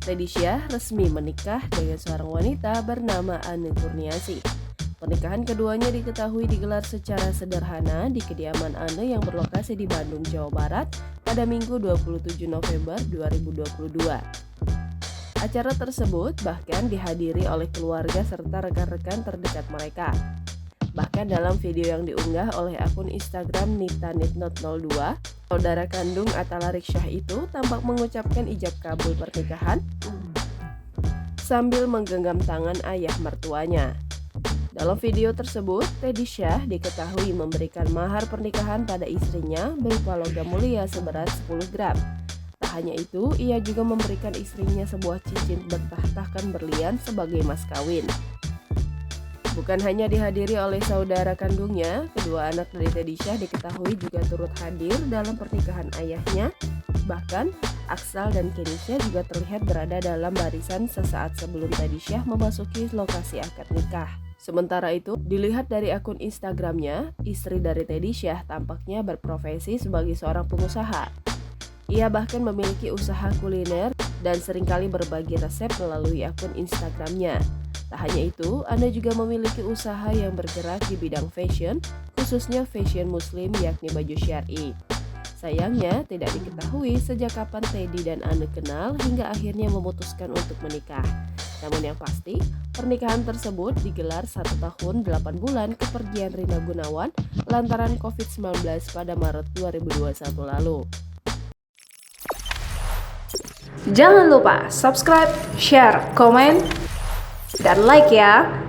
Teddy Syah resmi menikah dengan seorang wanita bernama Anne Kurniasih. Pernikahan keduanya diketahui digelar secara sederhana di kediaman Anne yang berlokasi di Bandung, Jawa Barat pada Minggu 27 November 2022. Acara tersebut bahkan dihadiri oleh keluarga serta rekan-rekan terdekat mereka. Bahkan dalam video yang diunggah oleh akun Instagram nitanitnot02, saudara kandung Atta Larik-Syah itu tampak mengucapkan ijab kabul pernikahan sambil menggenggam tangan ayah mertuanya. Dalam video tersebut, Teddy Syah diketahui memberikan mahar pernikahan pada istrinya berupa logam mulia seberat 10 gram. Tak hanya itu, ia juga memberikan istrinya sebuah cincin bertahtakan berlian sebagai mas kawin. Bukan hanya dihadiri oleh saudara kandungnya, kedua anak dari Teddy Syah diketahui juga turut hadir dalam pernikahan ayahnya. Bahkan, Aksal dan Kenisha juga terlihat berada dalam barisan sesaat sebelum Teddy Syah memasuki lokasi akad nikah. Sementara itu, dilihat dari akun Instagramnya, istri dari Teddy Syah tampaknya berprofesi sebagai seorang pengusaha. Ia bahkan memiliki usaha kuliner dan seringkali berbagi resep melalui akun Instagramnya. Tak hanya itu, Anda juga memiliki usaha yang bergerak di bidang fashion, khususnya fashion muslim yakni baju syar'i. Sayangnya, tidak diketahui sejak kapan Teddy dan Anne kenal hingga akhirnya memutuskan untuk menikah. Namun yang pasti, pernikahan tersebut digelar 1 tahun 8 bulan kepergian Rina Gunawan lantaran COVID-19 pada Maret 2021 lalu. Jangan lupa subscribe, share, komen, dan like ya.